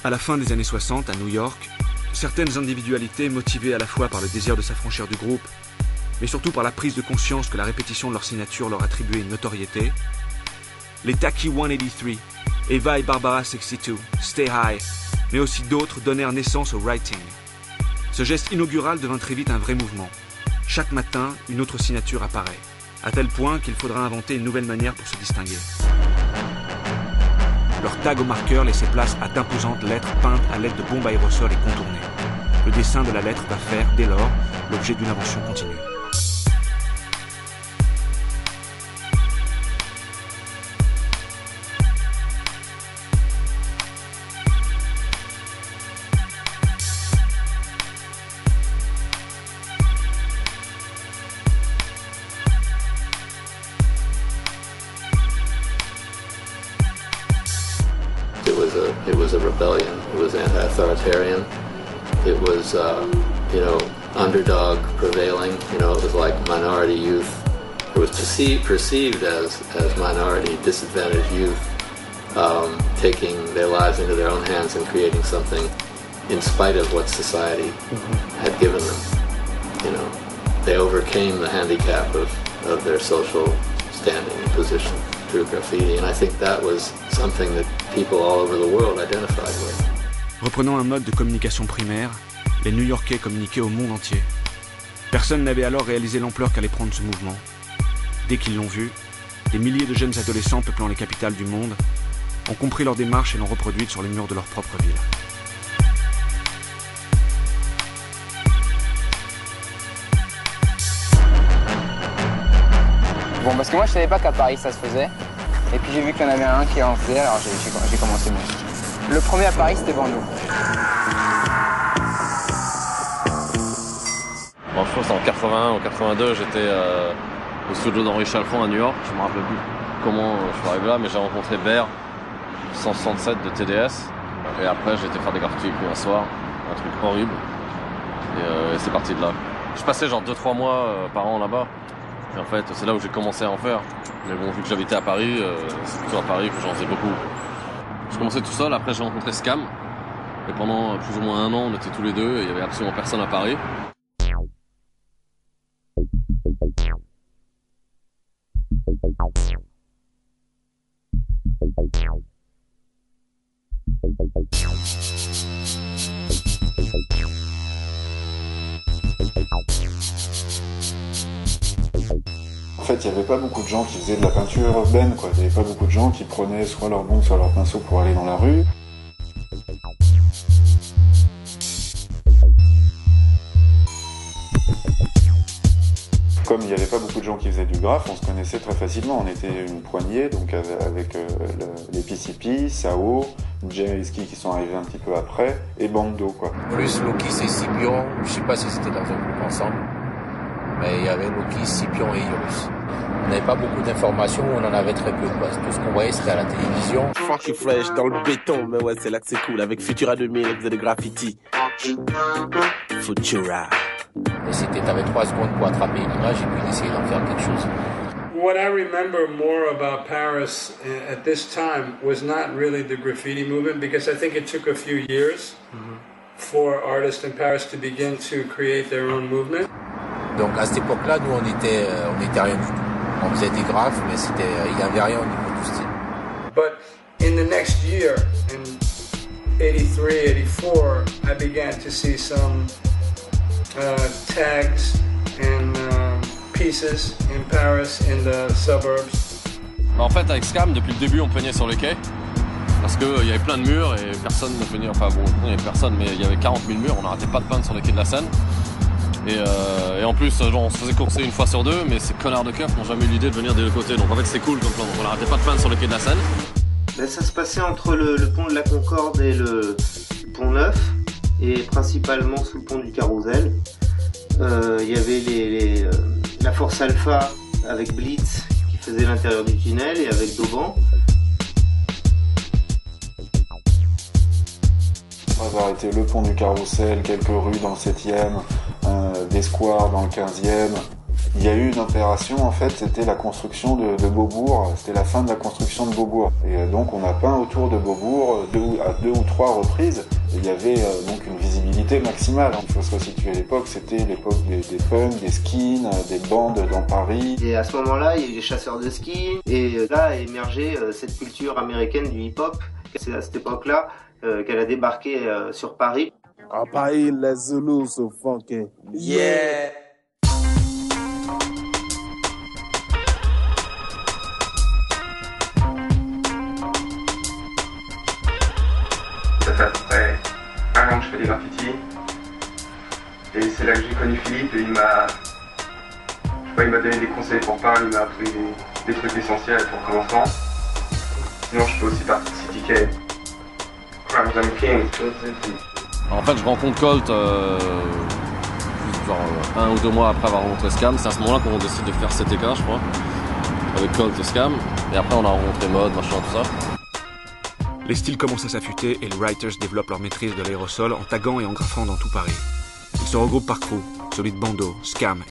À la fin des années 60, à New York, certaines individualités motivées à la fois par le désir de s'affranchir du groupe, mais surtout par la prise de conscience que la répétition de leur signature leur attribuait une notoriété, les Taki 183, Eva et Barbara 62, Stay High, mais aussi d'autres donnèrent naissance au writing. Ce geste inaugural devint très vite un vrai mouvement. Chaque matin, une autre signature apparaît, à tel point qu'il faudra inventer une nouvelle manière pour se distinguer. Leur tag au marqueur laissait place à d'imposantes lettres peintes à l'aide de bombes aérosols et contournées. Le dessin de la lettre va faire, dès lors, l'objet d'une invention continue. It was a rebellion. It was anti-authoritarian. It was, underdog prevailing. It was like minority youth. It was perceived as minority, disadvantaged youth taking their lives into their own hands and creating something in spite of what society had given them. They overcame the handicap of their social standing and position through graffiti, and I think that was something that people all over the world identified with. Reprenant un mode de communication primaire, les New-Yorkais communiquaient au monde entier. Personne n'avait alors réalisé l'ampleur qu'allait prendre ce mouvement. Dès qu'ils l'ont vu, des milliers de jeunes adolescents peuplant les capitales du monde ont compris leur démarche et l'ont reproduite sur les murs de leur propre ville. Bon, parce que moi je savais pas qu'à Paris ça se faisait. Et puis j'ai vu qu'il y en avait un qui en faisait, alors j'ai commencé moi. Le premier à Paris c'était Bordeaux. Bon, je pense en 81 ou 82, j'étais au studio d'Henri Chalfant à New York. Je me rappelle plus comment je suis arrivé là, mais j'ai rencontré Bear 167 de TDS. Et après j'ai été faire des graffitis avec lui un soir, un truc horrible. Et c'est parti de là. Je passais genre 2-3 mois par an là-bas. Et en fait, c'est là où j'ai commencé à en faire. Mais bon, vu que j'habitais à Paris, c'est plutôt à Paris que j'en faisais beaucoup. Je commençais tout seul, après j'ai rencontré Scam. Et pendant plus ou moins un an, on était tous les deux et il y avait absolument personne à Paris. En fait, il n'y avait pas beaucoup de gens qui faisaient de la peinture urbaine, quoi. Il n'y avait pas beaucoup de gens qui prenaient soit leur gomme, soit leur pinceau pour aller dans la rue. Comme il n'y avait pas beaucoup de gens qui faisaient du graphe, on se connaissait très facilement. On était une poignée, donc avec les PCP, Sao, Jeriski qui sont arrivés un petit peu après, et Bando, quoi. Plus Loki et Scipion, je sais pas si c'était dans un groupe ensemble, mais il y avait Loki, Scipion et Iris. On n'avait pas beaucoup d'informations, on en avait très peu. Tout ce qu'on voyait, c'était à la télévision. Funky Fresh dans le béton, mais ouais, c'est là que c'est cool. Avec Futura 2000, on faisait des graffitis. Futura. Et c'était, t'avais 3 secondes pour attraper une image et puis essayer d'en faire quelque chose. What I remember more about Paris at this time was not really the graffiti movement, because I think it took a few years for artists in Paris to begin to create their own movement. Donc à cette époque-là, nous on était rien du tout. On faisait des graphes, mais il n'y avait rien au niveau du style. But in the next year, in 83, 84, I began to see some tags and pieces in Paris, in the suburbs. En fait, avec Scam, depuis le début, on peignait sur les quais. Parce qu'il y avait plein de murs et personne ne peignait. Enfin bon, il n'y avait personne, mais il y avait 40 000 murs. On n'arrêtait pas de peindre sur les quais de la Seine. Et en plus, genre, on se faisait courser une fois sur deux, mais ces connards de keufs n'ont jamais eu l'idée de venir des deux côtés. Donc en fait, c'est cool comme plan. On n'arrêtait pas de peindre sur le quai de la Seine. Ben, ça se passait entre le pont de la Concorde et le pont Neuf, et principalement sous le pont du Carrousel. Il y avait la Force Alpha avec Blitz qui faisait l'intérieur du tunnel, et avec Dauban. On va arrêter le pont du Carrousel, quelques rues dans le 7e, des squares dans le 15e. Il y a eu une opération, en fait, c'était la construction de Beaubourg, c'était la fin de la construction de Beaubourg. Et donc on a peint autour de Beaubourg à deux ou trois reprises. Et il y avait donc une visibilité maximale. Il faut se resituer à l'époque, c'était l'époque des punks, des skins, des bandes dans Paris. Et à ce moment-là, il y a eu les chasseurs de ski. Et là a émergé cette culture américaine du hip-hop. C'est à cette époque-là qu'elle a débarqué sur Paris. À Paris, les Zoulous sont funky. Yeah! Ça fait à peu près 1 an que je fais des graffitis. Et c'est là que j'ai connu Philippe et il m'a donné des conseils pour peindre, il m'a appris des trucs essentiels pour commencer. Sinon je fais aussi partie de CTK. Crimson King. En fait, je rencontre Colt genre 1 ou 2 mois après avoir rencontré Scam. C'est à ce moment-là qu'on décide de faire CTK, je crois, avec Colt et Scam. Et après, on a rencontré Mode, machin, tout ça. Les styles commencent à s'affûter et les writers développent leur maîtrise de l'aérosol en taguant et en graffant dans tout Paris. Ils se regroupent par crew, celui de Bando, Scam